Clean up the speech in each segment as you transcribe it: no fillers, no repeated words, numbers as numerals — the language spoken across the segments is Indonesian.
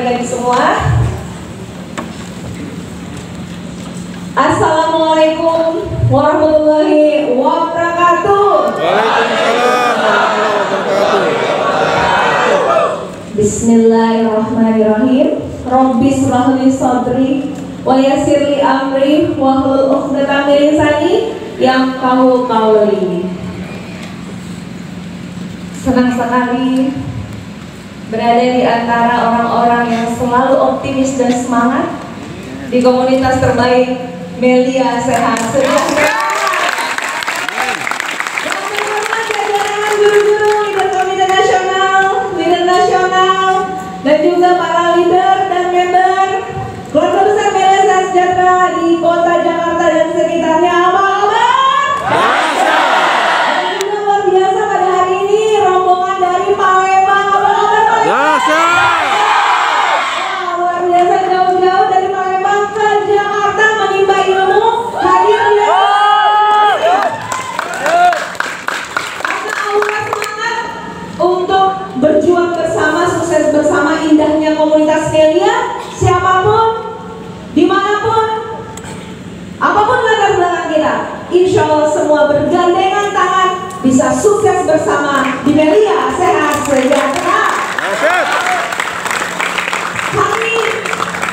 adik-adik semua. Assalamualaikum warahmatullahi wabarakatuh. Waalaikumsalam warahmatullahi wabarakatuh. Bismillahirrahmanirrahim. Rabbi shrah li sadri wa yassir li amri wahlul 'uqdatam min lisani yafqahu qawli. Senang sekali berada di antara orang-orang yang selalu optimis dan semangat di komunitas terbaik Melia Sehat Sejahtera. Yang terhormat jajaran guru-guru, leader komite nasional, dan juga para leader dan member keluarga besar Melia Sehat Sejahtera di kota Jakarta dan sekitarnya. Apa kabar? Dan juga luar biasa pada hari ini rombongan dari Palembang. Apa kabar Palembang? Luar biasa jauh-jauh dari Palembang ke Jakarta menimba ilmu, hadir ya. Karena aura semangat untuk berjuang bersama, sukses bersama, indahnya komunitas Melia. Siapapun, dimanapun, apapun latar belakang kita, insya Allah semua bergandengan tangan bisa sukses bersama di Melia Sehat Sejahtera. Kami,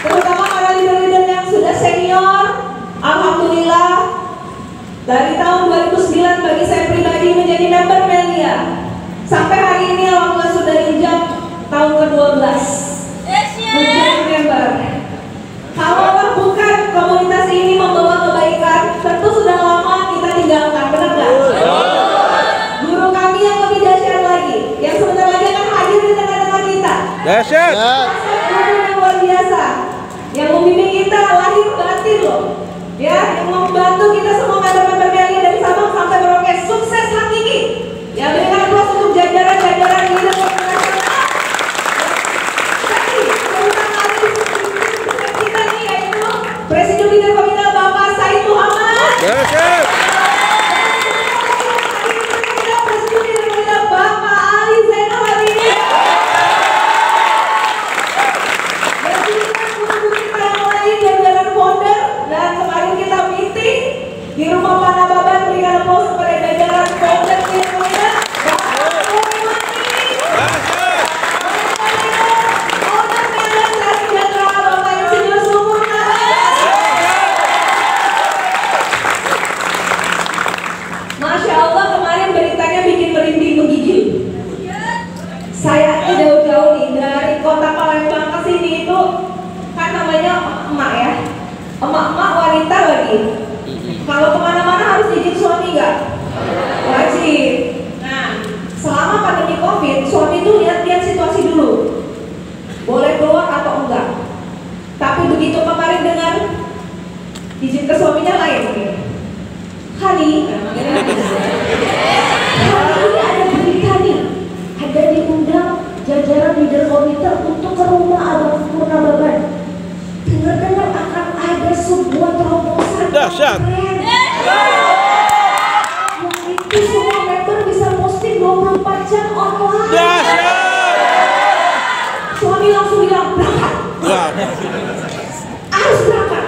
terutama para leader-leader yang sudah senior, alhamdulillah dari tahun 2009 bagi saya pribadi menjadi member Melia sampai hari ini alhamdulillah sudah injak tahun ke-12 menjadi member. Kalau bukan komunitas ini membawa kebaikan, tentu sudah lama kita tinggalkan, benar nggak? Guru kami yang lebih dahsyat lagi, yang sebentar lagi akan hadir di tengah-tengah kita. Dahsyat. Guru yang luar biasa, yang membimbing kita lahir batin loh, ya, yang membantu kita semua member-member Melia dari Sabang sampai Merauke sukses hakiki. Ya, berikan aplaus untuk jajaran-jajaran leader nasional. Jadi, terutama kita nih yaitu Presiden Bidang Komite Bapak Said Muhammad. Dahsyat. Presiden Bidang Komite Bapak Ali Zainal Abidin. Dan juga guru-guru kita yang lain, jajaran founder, dan kemarin kita meeting di rumah Pak Nababan. Berikan aplaus kepada jajaran founder Bidang Komite Bapak Boy Mati. Owner Melia Sehat Sejahtera Bapak Insinyur Sumpurna. Masya Allah, kemarin beritanya bikin merinding menggigil. Saya jauh-jauh nih dari kota Palembang ke sini itu kan namanya emak ya, emak-emak wanita lagi. Kalau kemana-mana harus izin suami nggak? Wajib. Nah, selama pandemi COVID, suami itu lihat-lihat situasi dulu, boleh keluar atau enggak. Tapi begitu kemarin dengar izin ke suaminya lain. Hani, hari ini ada berita nih, ada diundang jajaran leader komite untuk ke rumah Abang Purnababan. Dengar-dengar akan ada sebuah terobosan Dahsyat. keren. Yang itu semua member bisa posting 24 jam online. Dahsyat. Suami langsung bilang berangkat. Harus berangkat.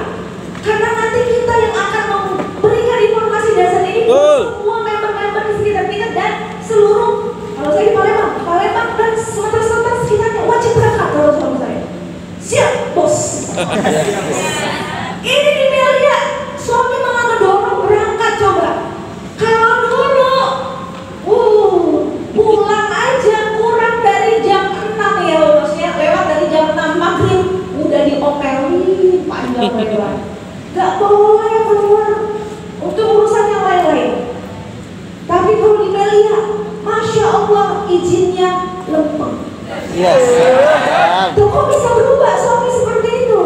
Karena nanti kita yang akan memberikan informasi dasar ini buat semua member-member di sekitar kita dan seluruh, kalau saya di Palembang dan Sumatera sekitarnya wajib berangkat. Kalau suami saya siap bos. Ini di Melia suami malah ngedorong berangkat. Coba kalau dulu pulang aja kurang dari jam 6 ya lulusnya, lewat dari jam 6 maghrib udah diomelin panjang lebar. Gak boleh keluar untuk urusan yang lain-lain. Tapi kalau di Melia, Masya Allah izinnya lempeng. Tuh kok bisa berubah suami seperti itu?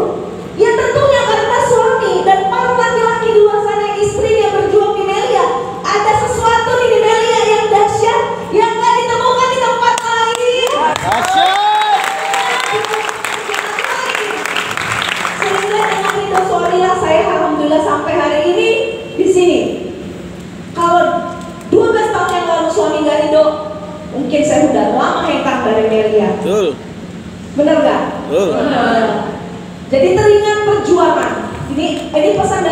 Ya tentunya karena suami dan para laki-laki di luar sana yang istrinya berjuang di Melia, ada sesuatu nih di Melia yang dahsyat yang gak ditemukan di tempat lain. Sehingga dengan itu suamilah saya alhamdulillah sampai hari ini di sini. Kalau 12 tahun yang lalu suami gak ridho, mungkin saya udah lama hengkang dari Melia. Betul. Bener gak? Betul.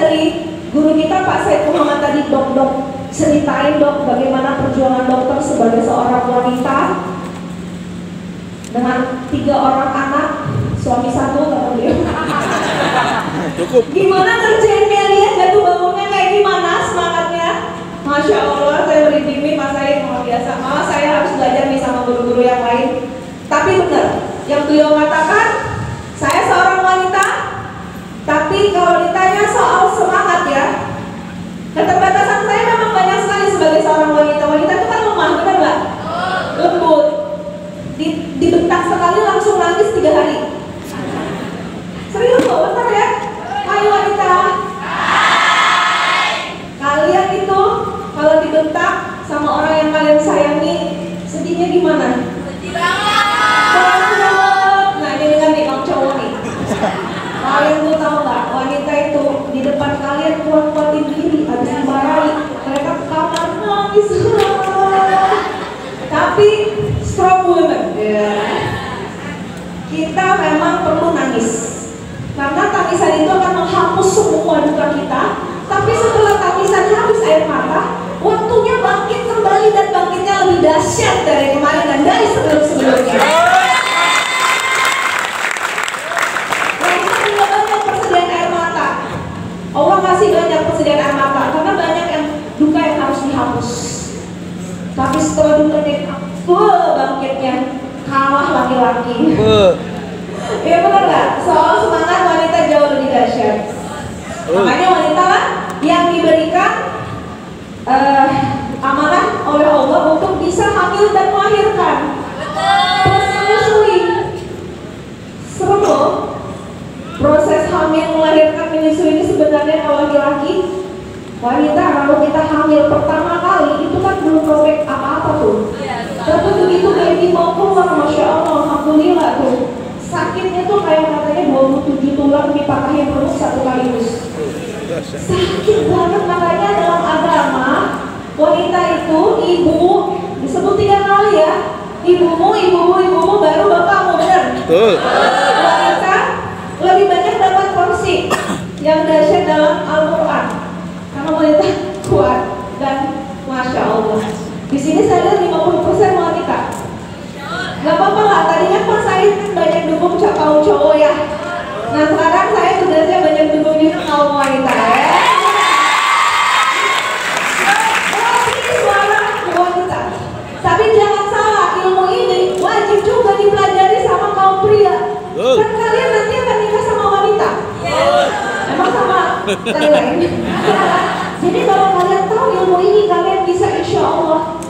dari guru kita Pak Said Muhammad tadi, dok, ceritain dok bagaimana perjuangan dokter sebagai seorang wanita dengan 3 orang anak, suami 1 kata beliau. Cukup. Gimana kerjain Melia, jatuh bangunnya kayak gimana semangatnya? Masya Allah, saya merinding Mas Said, luar biasa. Malah saya harus belajar nih sama guru-guru yang lain. Tapi benar, yang beliau katakan, saya seorang wanita, tapi kalau ditanya soal semangat ya, keterbatasan saya memang banyak sekali sebagai seorang wanita. Wanita itu kan lemah, benar nggak? Lembut. Dibentak sekali langsung nangis 3 hari. Serius loh, benar ya? Hai wanita. Kalian itu kalau dibentak sama orang yang kalian sayangi, sedihnya gimana? Sedih banget. Nah ini dengan nih kaum cowok nih. Kalian tuh tahu nggak, wanita itu di depan kalian kuat-kuatin diri, habis dimarahi, mereka ke kamar nangis. Tapi strong women, kita memang perlu nangis, karena tangisan itu akan menghapus semua duka kita. Tapi setelah tangisan habis air mata, waktunya bangkit kembali, dan bangkitnya lebih dahsyat dari kemarin dan dari sebelum-sebelumnya. Allah kasih banyak persediaan air mata, karena banyak yang duka yang harus dihapus. Tapi setelah duka bangkitnya kalah laki-laki. Iya benar nggak? Soal semangat wanita jauh lebih dahsyat. Makanya wanita lah yang diberikan amanah oleh Allah untuk bisa hamil dan melahirkan. Plus menyusui. Serem loh. Proses hamil, melahirkan, menyusui ini sebenarnya kalau laki-laki, wanita kalau kita hamil pertama kali itu kan belum robek apa-apa tuh. Tapi begitu baby mau keluar, Masya Allah, Alhamdulillah tuh. Sakitnya tuh kayak katanya 27 tulang dipatahin perut satu kaligus. Sakit banget, makanya dalam agama wanita itu ibu disebut 3 kali ya. Ibumu baru bapakmu, benar? Wanita lebih banyak dapat porsi yang dahsyat dalam Al-Quran, karena wanita kuat dan Masya Allah. Di sini saya lihat 50% wanita. Gak apa-apa lah, tadinya Pak Said banyak dukung kaum cowok ya. Nah sekarang saya tugasnya banyak dukung juga kaum wanita ya. Ini suara wanita. Tapi jangan salah, ilmu ini wajib juga dipelajari sama kaum pria. Kan kalian nanti akan nikah sama wanita. Emang sama dari lain. Jadi kalau kalian tahu ilmu ini, kalian bisa insya Allah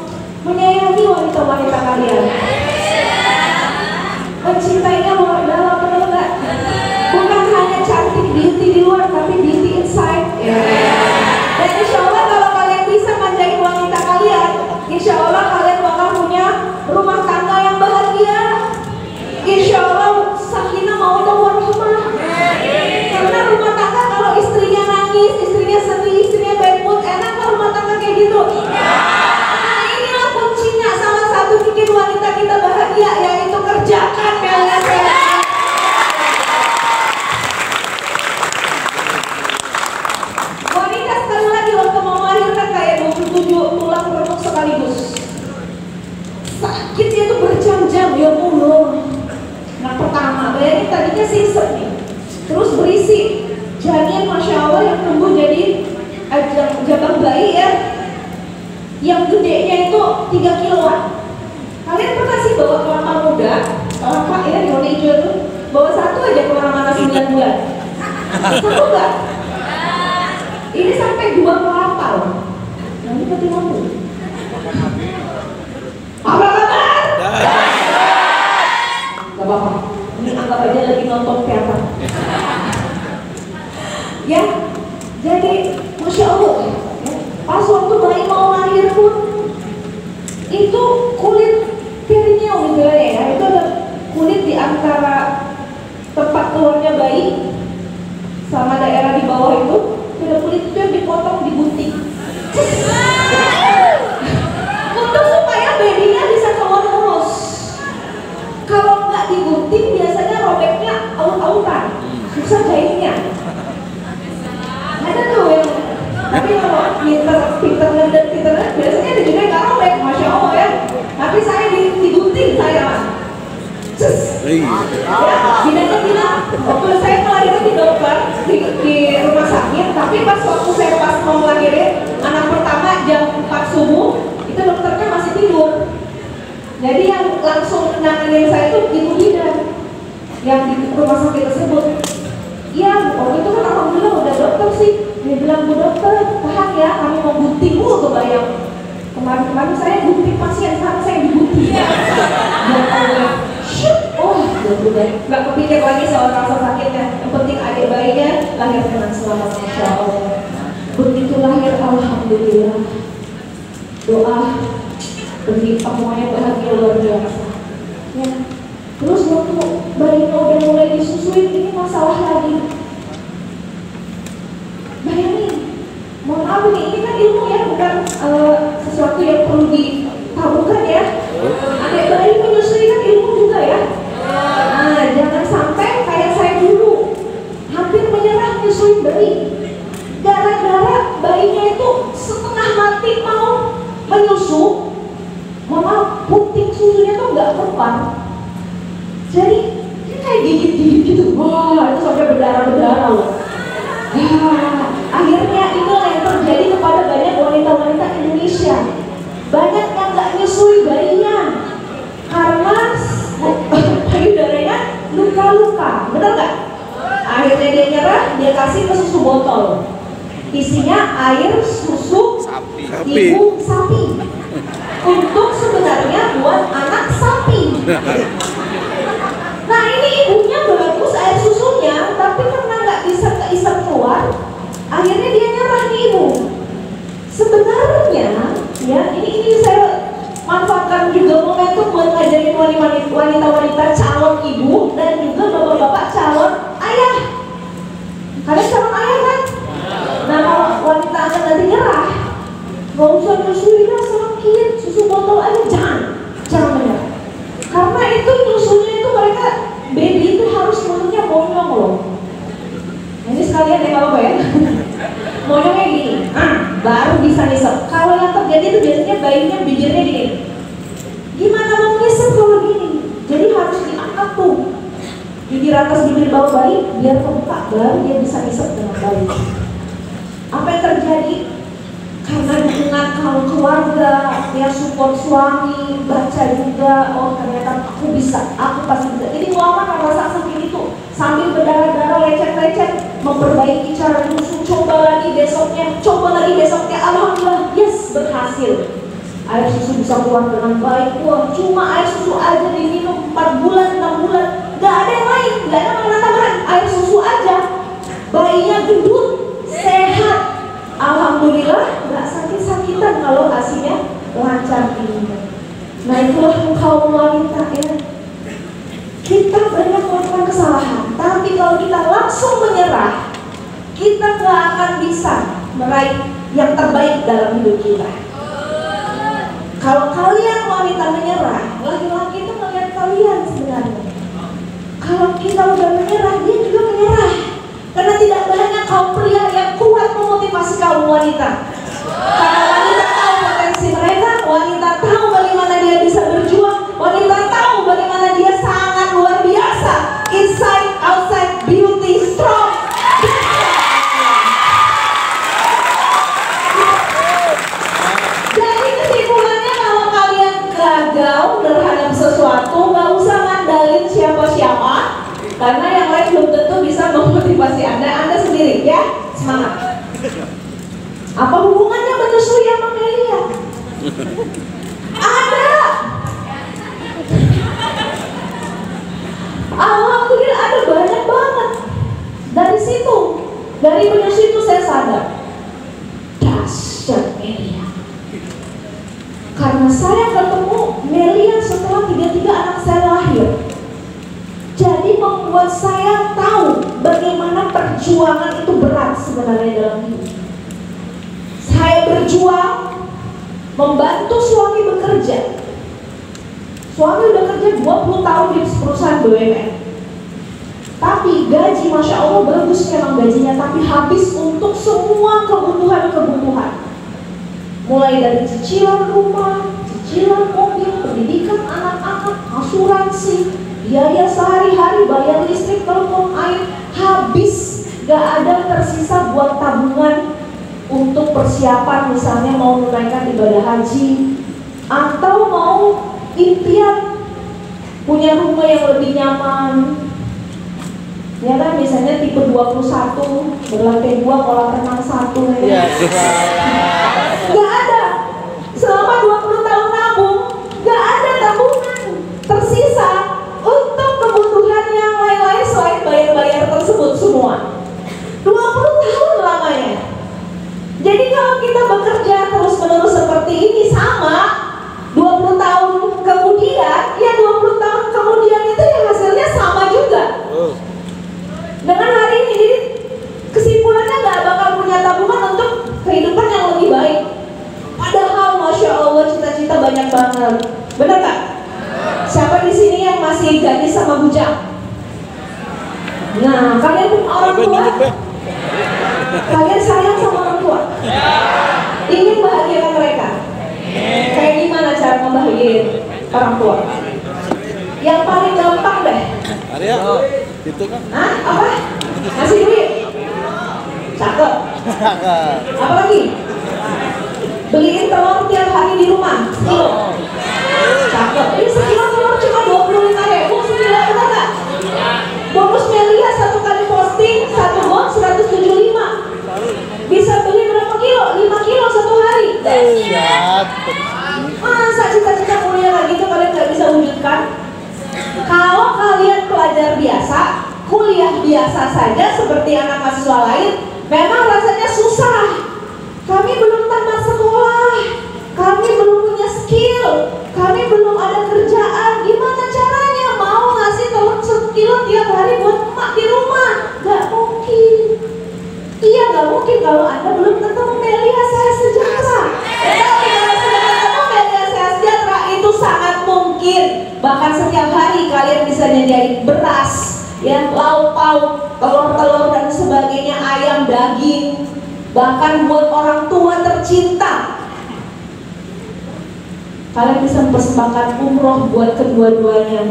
menyayangi wanita-wanita kalian. Mencintainya luar dalam, benar nggak? Bukan hanya cantik beauty di luar, tapi beauty inside. Dan insya Allah kalau kalian bisa manjain wanita kalian, insya Allah kalian bakal punya rumah tangga yang bahagia. Insya Allah sakinah mawaddah warahmah. Karena rumah tangga kalau istrinya nangis, istrinya sedih, istrinya bad mood, enak kan rumah tangga kayak gitu? Nah inilah kuncinya, salah satu bikin wanita kita bahagia, yaitu kerjakan kalian. Wanita sekali lagi waktu mau melahirkan kayak 27 tulang perut sekaligus. Sakitnya tuh berjam-jam, ya Allah. Nah pertama, bayangin tadinya sisek nih, terus berisi janin, Masya Allah, yang tumbuh jadi jabang bayi ya, yang gedenya itu 3 kiloan. Kalian pernah sih bawa kelapa muda, kelapa ya di warna hijau tuh, bawa 1 aja kemana-mana 9 bulan, 1 enggak? Ini sampai 2 kelapa loh. Nanti pasti mampu. Apa kabar? Gak apa-apa, ini anggap aja lagi nonton teater. Ya, jadi Masya Allah ya, pas waktu bayi mau lahir pun itu kulit perineum istilahnya ya, itu ada kulit di antara tempat keluarnya bayi sama daerah di bawah itu ada kulit itu yang dipotong, digunting untuk supaya babynya bisa keluar mulus. Kalau nggak digunting biasanya robeknya aut-autan, susah jahitnya. Ada pinter biasanya di dunia nggak robek, masya Allah ya. Tapi saya digunting saya mas. Ya, bidangnya bilang, waktu saya melahirkan di dokter di rumah sakit, tapi pas waktu saya pas mau melahirin anak pertama jam 4 subuh, itu dokternya masih tidur. Jadi yang langsung nanganin saya itu ibu bidan yang di rumah sakit tersebut. Iya, waktu itu kan alhamdulillah udah dokter sih. Dia bilang, Bu dokter, tahan ya, kami mau gunting. Kebayang kemarin saya gunting pasien, sekarang saya digunting. Gak kepikir lagi soal rasa sakitnya. Yang penting adik bayinya lahir dengan selamat, masya Allah. Begitu lahir, alhamdulillah. Doa beri semuanya bahagia luar biasa. Ya. Terus waktu bayinya udah mulai disusuin, ini masalah lagi. Bayangin, mohon maaf ini kan ilmu ya, bukan sesuatu yang perlu ditabuhkan ya. Adik bayi menyusui kan ilmu juga ya. Nah, jangan sampai kayak saya dulu hampir menyerah menyusuin bayi. Gara-gara bayinya itu setengah mati mau menyusu, mama puting susunya tuh nggak keluar. Jadi kayak gigit-gigit gitu. Wah, itu sampai berdarah-berdarah loh. Akhirnya itulah yang terjadi kepada banyak wanita-wanita Indonesia. Banyak yang nggak nyusui bayinya karena payudaranya luka-luka, benar nggak? Akhirnya dia nyerah, dia kasih ke susu botol. Isinya air susu ibu sapi. Untuk sebenarnya buat anak sapi. Nah ini ibunya bagus air susunya, tapi karena nggak bisa keisap keluar, akhirnya dia nyerah nih ibu. Sebenarnya ya ini saya manfaatkan juga momentum buat ngajarin wanita-wanita calon ibu dan juga bapak-bapak calon ayah. Kalian calon ayah kan? Nah kalau wanita akan nanti nyerah, gak usah nyusuin sakit, susu botol aja jangan menyerah. Karena itu nyusunya itu mereka baby itu harus mulutnya monyong loh. Ini sekalian ya kalau ya. Monyongnya gini, baru bisa ngisep. Kalau yang terjadi itu biasanya bayinya bibirnya gini. Gimana mau ngisep kalau gini? Jadi harus diangkat tuh bibir atas bibir bawah bayi biar kebuka, baru dia bisa ngisep dengan baik. Apa yang terjadi? Karena dukungan kaum keluarga, dia support suami, baca juga, oh ternyata aku bisa, aku pasti bisa. Jadi Muhammad merasa sakit itu sambil berdarah-darah, lecet-lecet, memperbaiki cara nyusu, coba lagi besoknya, alhamdulillah, yes, berhasil. Air susu bisa keluar dengan baik. Wah, cuma air susu aja diminum 4 bulan, 6 bulan, gak ada yang lain, gak ada makanan tambahan, air susu aja. Bayinya gendut, sehat. Alhamdulillah gak sakit-sakitan kalau asinya lancar ini. Nah itulah kaum wanita ya. Kita banyak melakukan kesalahan, tapi kalau kita langsung menyerah, kita gak akan bisa meraih yang terbaik dalam hidup kita. Kalau kalian wanita menyerah, laki-laki itu melihat kalian sebenarnya. Kalau kita udah menyerah, dia juga menyerah. Karena tidak banyak kaum pria yang kuat memotivasi kaum wanita. Karena wanita tahu potensi mereka, wanita tahu bagaimana dia bisa berjuang, wanita tahu bagaimana dia sangat luar biasa. Inside, outside, beauty, strong. Jadi kesimpulannya kalau kalian gagal terhadap sesuatu, gak usah ngandalin siapa-siapa. Karena yang lain belum tentu bisa memotivasi Anda sendiri ya, semangat. Apa hubungannya menyusui sama Melia? Ada. Alhamdulillah ada banyak banget. Dari situ, dari menyusui itu saya sadar, dahsyat Melia. Karena saya ketemu Melia setelah 3 anak saya lahir. Jadi membuat saya tahu bagaimana perjuangan itu berat sebenarnya dalam hidup. Saya berjuang membantu suami bekerja. Suami udah kerja 20 tahun di perusahaan BUMN. Tapi gaji Masya Allah bagus memang gajinya, tapi habis untuk semua kebutuhan-kebutuhan. Mulai dari cicilan rumah, cicilan mobil, pendidikan anak-anak, asuransi, biaya sehari-hari, bayar listrik, telepon, air, habis. Gak ada tersisa buat tabungan untuk persiapan misalnya mau menunaikan ibadah haji, atau mau impian punya rumah yang lebih nyaman. Ya kan, misalnya tipe 21, berlantai 2, kolam renang 1 ya. Gak ada. Selama 20 tahun nabung, gak ada tabungan tersisa untuk kebutuhan yang lain-lain selain bayar-bayar tersebut semua. 20 tahun lamanya. Jadi kalau kita bekerja terus-menerus seperti ini sama 20 tahun kemudian, ya 20 tahun kemudian itu ya hasilnya sama juga. Dengan hari ini, jadi kesimpulannya nggak bakal punya tabungan untuk kehidupan yang lebih baik. Padahal Masya Allah cita-cita banyak banget. Bener nggak? Siapa di sini yang masih gadis sama bujang? Nah, kalian punya orang tua? Kalian sayang sama orang tua? Ingin bahagiakan mereka? Kayak gimana cara membahagiakan orang tua? Yang paling gampang deh. Arya, itu kan? Hah? Apa? Ngasih duit? Cakep. Apa lagi? Beliin telur tiap hari di rumah, sekilo. Cakep. Ini sekilo telur cuma 25.000, sekilo udah nggak? Bonus Melia 1 kali posting, 1 bot 175. Bisa beli berapa kilo? 5 kilo 1 hari. Masa cita-cita kuliah kayak gitu kalian nggak bisa wujudkan? Kalau kalian pelajar biasa, kuliah biasa saja seperti anak mahasiswa lain, memang rasanya susah. Kami belum tamat sekolah, kami belum punya skill, kami belum ada kerjaan. Gimana caranya mau ngasih telur 1 kilo tiap hari buat emak di rumah? Gak mungkin. Iya, gak mungkin kalau Anda belum ketemu Melia Sehat Sejahtera. Tapi kalau sudah ketemu Melia Sehat Sejahtera, itu sangat mungkin. Bahkan setiap hari kalian bisa nyediain beras, ya, lauk pauk, telur-telur dan sebagainya, ayam, daging. Bahkan buat orang tua tercinta, kalian bisa mempersembahkan umroh buat kedua-duanya.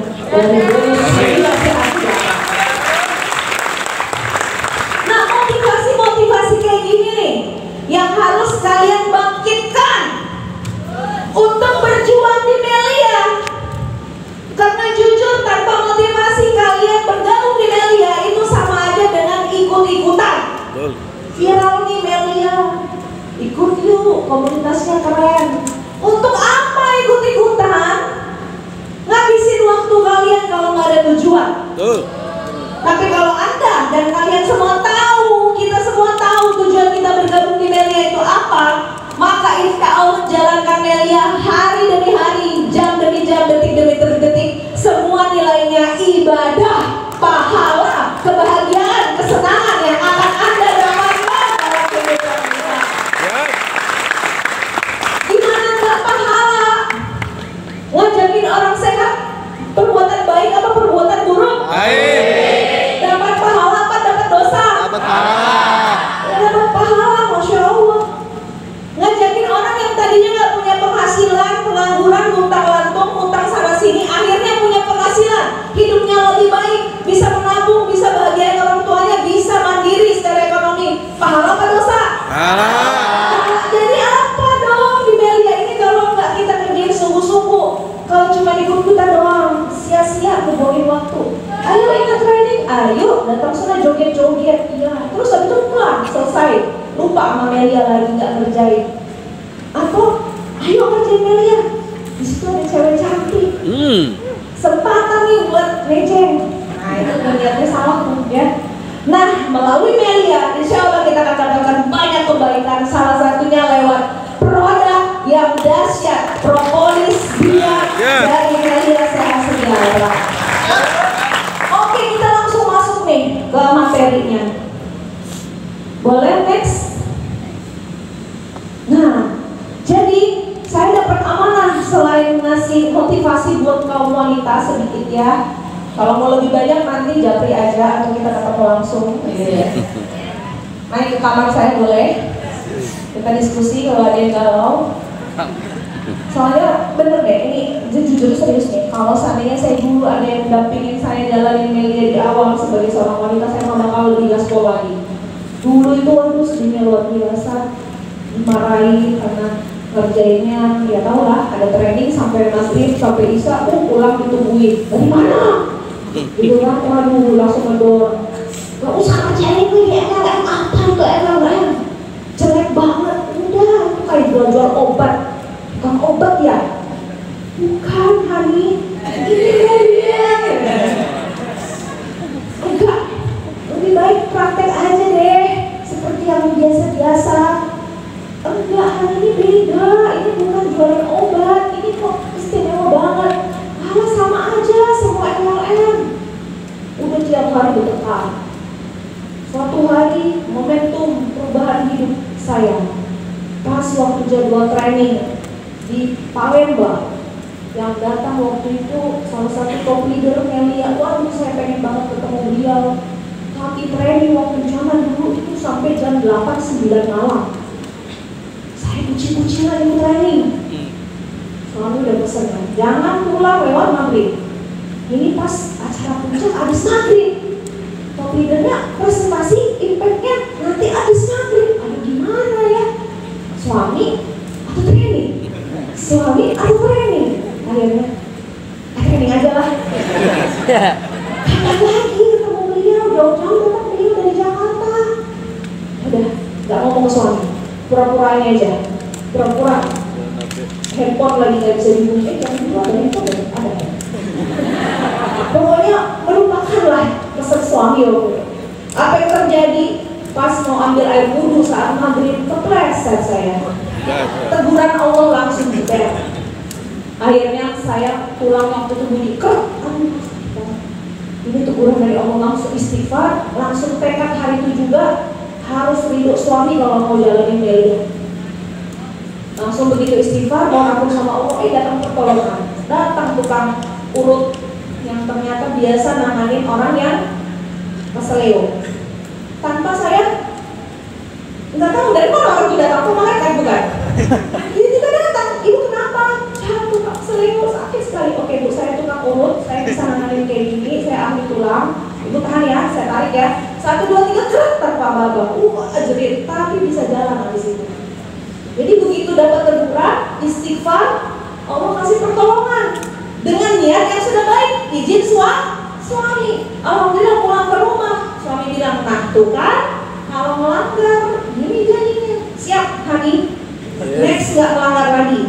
Nah, motivasi-motivasi kayak gini nih yang harus kalian bangkitkan untuk berjuang di Melia. Karena jujur, tanpa motivasi kalian bergabung di Melia itu sama aja dengan ikut-ikutan. Viral nih Melia, ikut yuk, komunitasnya keren. Untuk apa ikut-ikutan? Ngabisin waktu kalian kalau nggak ada tujuan. Tapi kalau Anda dan kalian semua tahu, kita semua tahu tujuan kita bergabung di Melia itu apa, maka insya Allah jalankan Melia hari demi hari, jam demi jam, detik demi detik. Semua nilainya ibadah, pahala, kebahagiaan, kesenangan yang akan Anda dapatkan dalam kehidupan kita. Gimana nggak pahala? Ngajakin orang sehat, perbuatan baik apa perbuatan buruk? Baik. Dapat pahala apa dapat dosa? Dapat pahala. Dapat pahala, Masya Allah. Ngajakin orang yang tadinya nggak punya penghasilan, pengangguran, luntang-lantung, utang sana sini, akhirnya punya penghasilan, hidupnya lebih baik, bisa menabung, bisa bahagiain orang tuanya, bisa mandiri secara ekonomi. Pahala apa dosa? Pahala. Jadi apa dong di Melia ini kalau nggak kita kerjain sungguh-sungguh? Kalau cuma ikut-ikutan doang, sia-sia ngebuangin waktu. Ayo ikut training, ayo datang sana joget-joget, iya. Terus habis itu pulang, selesai, lupa sama Melia lagi, nggak ngerjain. Atau ayo kerjain Melia, di situ ada cewek cantik, sempatan nih buat rejeng. Nah itu niatnya salah tuh ya. Nah melalui Melia, insya Allah kita akan dapatkan banyak kebaikan. Salah satunya lewat produk yang dahsyat, propolis biak dari Melia Sehat Sejahtera. Oke, kita langsung masuk nih ke materinya. Boleh next? Nah, jadi saya dapat amanah selain ngasih motivasi buat kaum wanita sedikit ya. Kalau mau lebih banyak nanti japri aja atau kita ketemu langsung. Naik ke kamar saya boleh. Kita diskusi kalau ada yang galau. Soalnya bener deh, ini jujur serius nih. Kalau seandainya saya dulu ada yang dampingin saya jalanin Melia di awal sebagai seorang wanita, saya bakal lebih gaspol lagi. Dulu itu waduh sedihnya luar biasa, dimarahin karena ngerjainnya, ya tau lah, ada training sampai maghrib sampai isya, pulang ditungguin. Dari mana? Gitu kan, waduh langsung ngedor. Gak usah ngerjain nih, MLM apa itu MLM? Jelek banget, udah itu kayak jual-jual obat. Bukan obat ya? Bukan, Hani. Ini Melia. Enggak, lebih baik praktek aja deh, seperti yang biasa-biasa. Enggak, Hani, ini beda. Ini bukan jualan obat, ini kok istimewa banget. Malah sama aja semua MLM. Udah tiap hari bertekar. Suatu hari momentum perubahan hidup saya, pas waktu jadwal training di Palembang, yang datang waktu itu salah satu top leader Melia. Waduh, saya pengen banget ketemu beliau. Tapi training waktu zaman dulu itu sampai jam 8-9 malam. Saya kucing-kucingan di training. Soalnya udah pesen kan, jangan pulang lewat maghrib. Ini pas acara puncak habis maghrib. Top leadernya presentasi, impactnya nanti habis maghrib. Aduh gimana ya? Suami atau training? Suami atau training? Akhirnya training aja lah. Kapan lagi ketemu beliau? Jauh-jauh datang beliau dari Jakarta. Udah, gak ngomong ke suami, pura-puranya aja. Pura-pura handphone lagi gak bisa dihubungi. Jangan dulu ada handphone ya? Ada. Pokoknya melupakanlah pesan suami waktu. Apa yang terjadi? Pas mau ambil air wudhu saat maghrib, kepleset saya. Teguran Allah langsung jeder. Akhirnya saya pulang waktu itu bunyi krek. Ini teguran dari Allah, langsung istighfar, langsung tekad hari itu juga harus ridho suami kalau mau jalanin Melia. Langsung begitu istighfar, mau ngaku sama Allah, datang pertolongan. Datang tukang urut yang ternyata biasa nanganin orang yang keseleo. Tanpa saya nggak tahu dari mana orang itu datang, kok malaikat bukan? Ini juga datang, ibu kenapa? Jatuh Pak, selingkuh sakit sekali. Oke Bu, saya tukang urut, saya bisa nanganin kayak gini, saya ambil tulang. Ibu tahan ya, saya tarik ya. 1, 2, 3, krek, tanpa babak. Jerit, tapi bisa jalan habis itu. Jadi begitu dapat teguran, istighfar, Allah kasih pertolongan dengan niat yang sudah baik, izin suami. Alhamdulillah pulang ke rumah, suami bilang, nah tuh kan, kalau melanggar, gini jadinya. Siap, Hani. Next nggak melanggar lagi.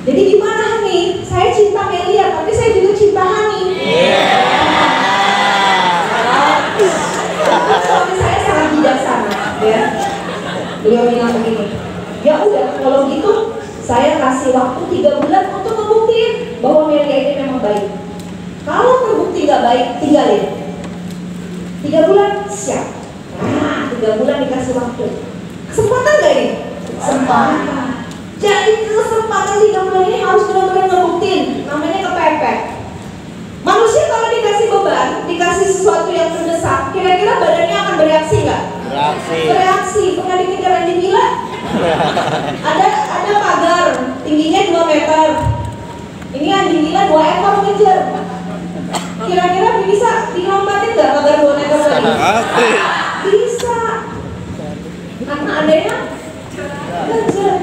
Jadi gimana Hani? Saya cinta Melia, tapi saya juga cinta Hani. Suami saya sangat bijaksana, ya. Beliau bilang begini, ya udah kalau gitu saya kasih waktu 3 bulan untuk membuktiin bahwa Melia ini memang baik. Kalau terbukti nggak baik, tinggalin. 3 bulan siap. Nah, 3 bulan dikasih waktu. Kesempatan nggak ini? Kesempatan. Jadi kesempatan 3 bulan ini harus benar-benar ngebuktiin. Namanya kepepet. Manusia kalau dikasih beban, dikasih sesuatu yang mendesak, kira-kira badannya akan bereaksi nggak? Bereaksi. Pernah dikejar anjing gila? Ada pagar, tingginya 2 meter. Ini anjing gila 2 ekor ngejar. Kira-kira bisa dilompatin nggak pagar 2 meter tadi? Bisa. Karena adanya ngejar.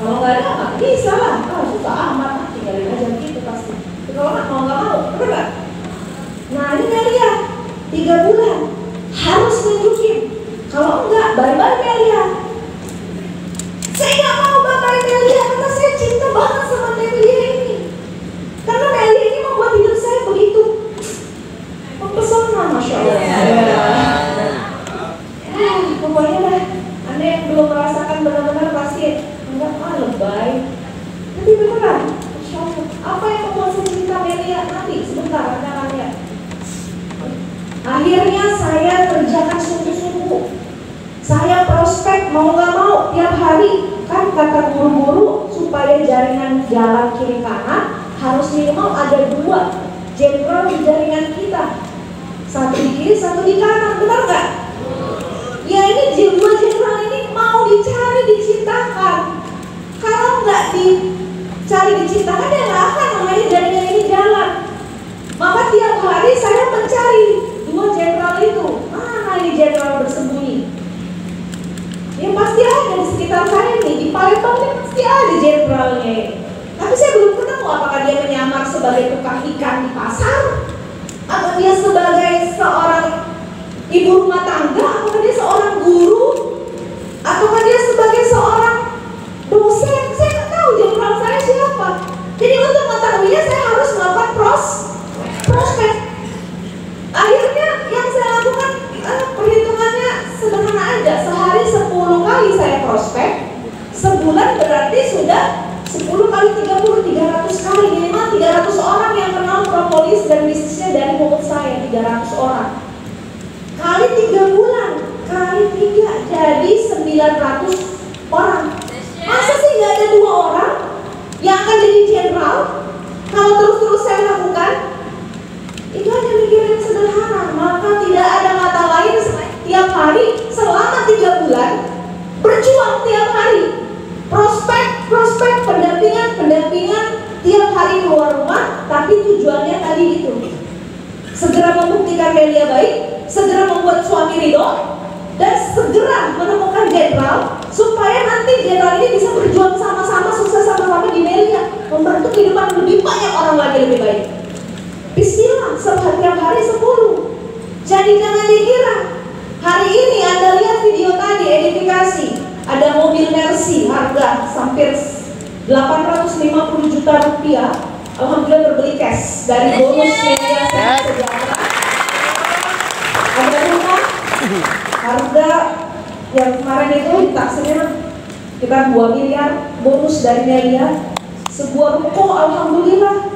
Kalau nggak ada nggak bisa lah. Susah amat, tinggalin aja gitu pasti. Kalau nggak mau, bener nggak? Nah ini Melia 3 bulan harus nunjukin. Kalau enggak, bye-bye Melia. Saya nggak mau bye-bye Melia karena saya cinta banget sama Melia ini. Karena Melia ini membuat hidup saya begitu mempesona, masya Allah. Pokoknya lah, Anda yang belum merasakan benar-benar pasti enggak lebay. Tapi beneran, masya Allah. Apa yang membuat saya cinta Melia? Nanti sebentar Anda lihat. Akhirnya saya kerjakan sungguh-sungguh. Saya prospek mau nggak mau tiap hari. Kan kata guru-guru supaya jaringan jalan kiri kanan harus minimal ada 2 jenderal di jaringan kita. 1 di kiri, 1 di kanan, benar nggak? Ya ini 2 jenderal ini mau Ya pasti ada di sekitar saya nih, di Palembang ya pasti ada jenderalnya ini. Tapi saya belum ketemu apakah dia menyamar sebagai tukang ikan di pasar, atau dia sebagai seorang ibu rumah tangga, apakah dia seorang guru, ataukah dia sebagai seorang dosen. Saya nggak tahu jenderal saya siapa. Jadi untuk mengetahuinya saya harus melakukan prospek. Akhirnya yang saya lakukan perhitungannya sederhana aja. Sehari 10 kali saya prospek, sebulan berarti sudah 10 kali 30, 300 kali. Minimal 300 orang yang kenal propolis dan bisnisnya dari mulut saya, 300 orang. Kali 3 bulan, kali 3 jadi 900 orang. Masa sih nggak ada 2 orang yang akan jadi jenderal kalau terus-terus saya lakukan? Itu hanya pikiran sederhana. Maka tidak ada kata lain selain tiap hari selama 3 bulan berjuang tiap hari, prospek, pendampingan tiap hari keluar rumah. Tapi tujuannya tadi itu, segera membuktikan Melia baik, segera membuat suami ridho, dan segera menemukan jenderal supaya nanti jenderal ini bisa berjuang sama-sama, sukses sama-sama di Melia, membantu kehidupan lebih banyak orang lagi lebih baik. Bismillah, setiap hari 10. Jadi jangan dikira hari ini Anda lihat video tadi edifikasi, ada mobil Mercy harga hampir 850 juta rupiah. Alhamdulillah terbeli cash dari bonus Melia Sehat Sejahtera. Ada rumah harga yang kemarin itu taksirnya sekitar 2 miliar bonus dari Melia. Sebuah ruko alhamdulillah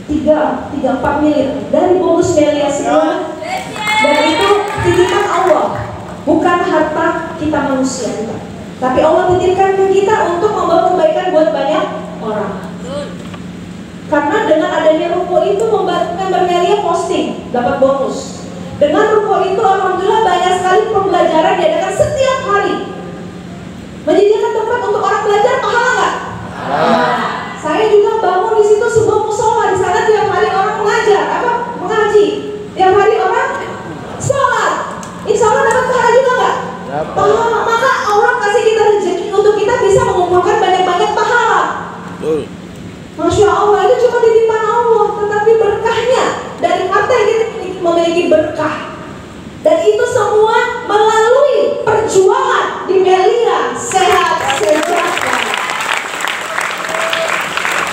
3-4 miliar dari bonus Melia semua. Dan itu titipan Allah, bukan harta kita manusia, tapi Allah titipkan ke kita untuk membawa kebaikan buat banyak orang. Karena dengan adanya ruko itu membantu member Melia posting dapat bonus. Dengan ruko itu alhamdulillah banyak sekali pembelajaran diadakan setiap hari. Menyediakan tempat untuk orang belajar, pahala nggak? Saya juga bangun di situ sebuah musola. Di sana tiap hari orang mengaji. Tiap hari orang sholat. Insya Allah dapat pahala juga nggak? Pahala. Maka Allah kasih kita rezeki untuk kita bisa mengumpulkan banyak-banyak pahala. Masya Allah, itu cuma titipan Allah. Tetapi berkahnya dari harta yang kita memiliki berkah. Dan itu semua melalui perjuangan di Melia Sehat Sejahtera.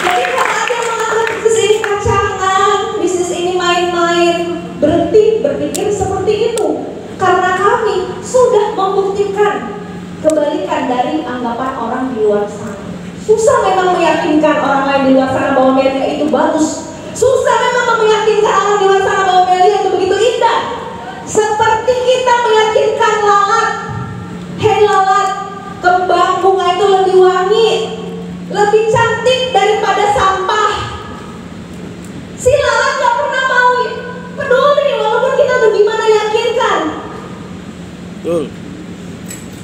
Jadi kalau ada yang menganggap bisnis ini kacangan, bisnis ini main-main, berhenti berpikir seperti itu. Karena kami sudah membuktikan kebalikan dari anggapan orang di luar sana. Susah memang meyakinkan orang lain di luar sana bahwa Melia itu bagus. Susah memang meyakinkan orang di luar sana bahwa Melia itu begitu indah. Seperti kita meyakinkan lalat. Hei lalat, kembang bunga itu lebih wangi, lebih cantik daripada sampah. Si lalat gak pernah mau peduli walaupun kita tuh gimana yakinkan.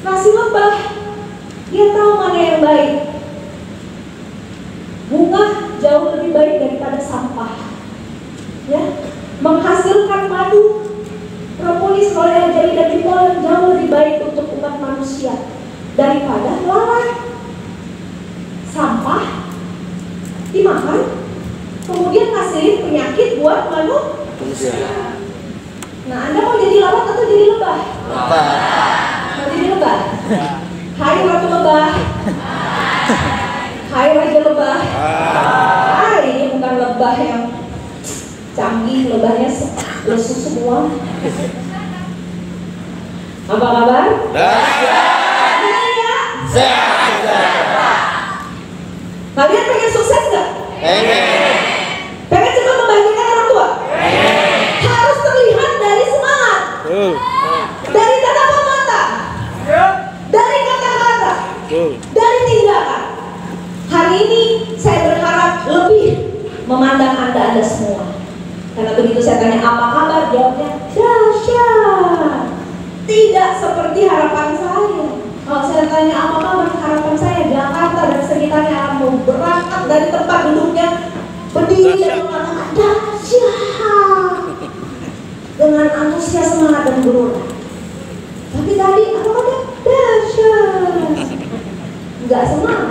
Nasi lebah, dia tahu mana yang baik. Bunga jauh lebih baik daripada sampah. Ya, menghasilkan madu, propolis, kolea, jari, dan polen jauh lebih baik untuk umat manusia daripada lalat. Sampah dimakan, kemudian ngasilin penyakit buat manusia. Nah, Anda mau jadi lalat atau jadi lebah? Mau jadi lebah? Hai ratu lebah. Hai raja lebah. Ini bukan lebah yang canggih, lebahnya lesu semua. Apa kabar? Kalian pengen sukses nggak? Pengen cepat membahagiakan orang tua? Harus terlihat dari semangat, dari tatapan mata, dari kata-kata, dari tindakan. Hari ini saya berharap lebih memandang Anda semua. Karena begitu saya tanya apa kabar, jawabnya dahsyat. Tidak seperti harapan saya. Kalau saya tanya apa kabar, harapan saya Jakarta dan sekitarnya akan mau berangkat dari tempat duduknya, berdiri dan mengatakan dahsyat dengan antusias semangat dan gurura. Tapi tadi apa kata? Nggak semua